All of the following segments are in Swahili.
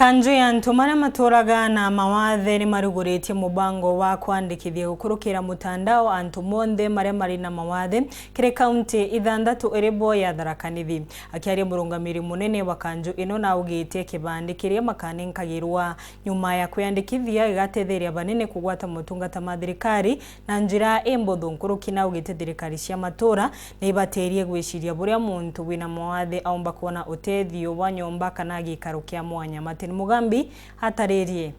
Kanju ya ANTU maria maturaga na Mawathe ni maruguritie mubango wa kwandikithia gukurukira mutandao ANTU monde maria mari na Mawathe kire kaunti ithandatu iribo ya Tharaka-Nithi. Akiaria murungamiri munene wa kanju ino na ugitie kibandi kiria makaninkagirwa nyuma ya kwandikithia igatetheria banene kugwata mutungata ma thirikari na njira embotho nkuruki na ugite thirikari cia matura ni ibaterie gwiciria buria muntu wina Mawathe aumba kuona utethio wa nyomba kana gikaro kia mwanya. Mugambi hataririe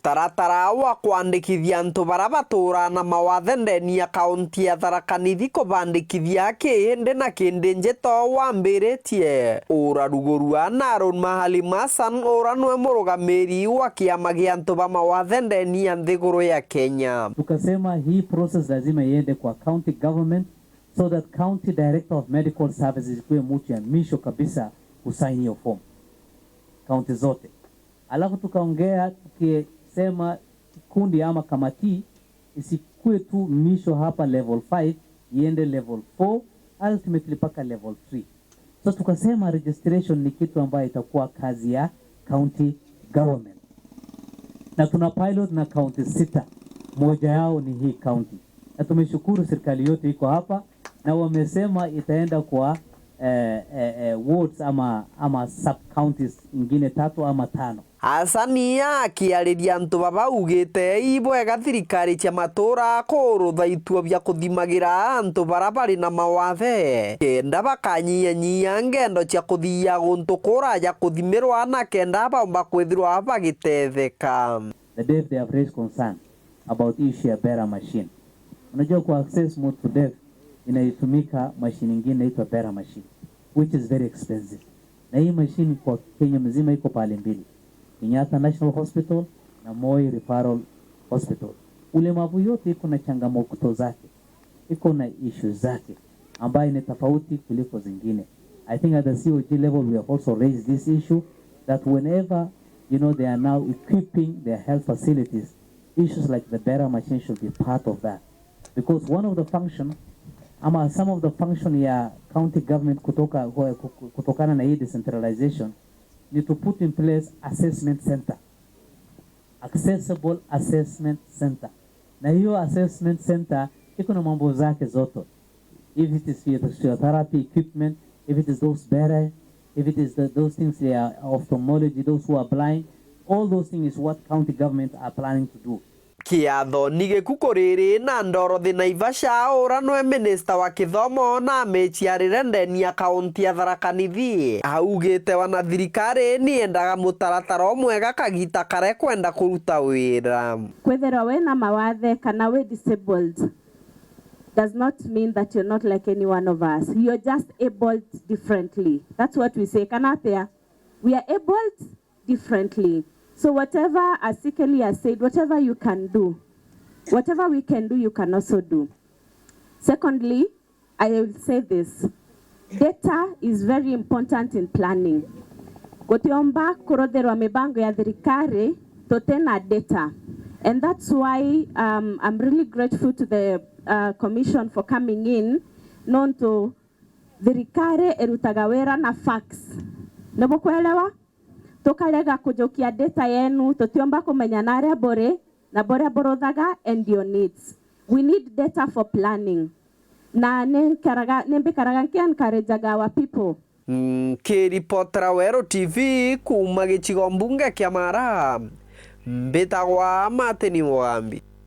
taratara wa kwandikithia ANTU bara batura na Mawathe ndeni ya kaunti ya Tharaka-Nithi kubandikithia kihindi na kindi njeto wambiritie urarugurua na Aaron Mahali Masan uranwe murugamiri wa kiama gia ANTU ba Mawathe ndeni ya nthiguru ya Kenya. Tukasema hii process lazima iende kwa county government so that county director of medical services kuwe mtu ya misho kabisa kusaini hiyo form kaunti zote. Alafu tukaongea tukisema kundi ama kamati isikue tu misho hapa level 5 iende level 4 ultimately paka level 3. So tukasema registration ni kitu ambayo itakuwa kazi ya county government. Na tuna pilot na county 6. Moja yao ni hii county. Na tumeshukuru serikali yote iko hapa na wamesema itaenda kwa wards ama sub counties ingine 3 ama 5. Asania akiariria ANTU baba ugite ibwega thirikari cia matura kurutha itua bia kuthimagira ANTU bara bari na Mawathe kenda bakanyia ngendo cia kuthia guntu kuraja kuthimirwa na kenda baumba kwithirwa bagitetheka. The deaf they have raised concern about issue ya bearer machine. Unajua kwa access mode to deaf inaitumika machine nyingine inaitwa bearer machine which is very expensive. Na hii machine kwa Kenya mzima iko pale mbili. Kenyatta National Hospital na Moi Referral Hospital. Ulemavu yote iko na changamoto zake. Iko na issues zake ambayo ni tofauti kuliko zingine. I think at the COG level we have also raised this issue that whenever they are now equipping their health facilities, issues like the bearer machine should be part of that. Because one of the some of the function ya county government kutokana na hii decentralization need to put in place assessment center, accessible assessment center. Na hiyo assessment center iko na mambo zake zote. If it is physiotherapy equipment, if it is those better, if it is those things ophthalmology, those who are blind, all those things is what county government are planning to do. Kiatho nige kukuriri na Ndorothi Naivasha uranwe minister wa kithomo na mechiarire ndeni ya kaunti ya Tharaka-Nithi augite wana thirikari ni endaga mutaratara mwega kagita kare kwenda kuruta wira. Kwethera we na Mawathe kana we disabled does not mean that you're not like any one of us. You're just abled differently. That's what we say. Kanatea, we are abled differently. So whatever, as Sikeli has said, whatever you can do, whatever we can do, you can also do. Secondly, I will say this. Data is very important in planning. Gotiomba kurodherwa mibango ya thirikari totena data. And that's why I'm really grateful to the commission for coming in. Known to thirikari erutagawera na facts. Nabokuelewa? Tukalega kujokia data yenu totiomba kumenya nare bore na bore borodhaga and your needs. We need data for planning. Na nembe karaga encourageaga our people. Kiripotera Wero TV kuma gicigo mbunge kia Mara mbitagwa Mawathe ni Mugambi.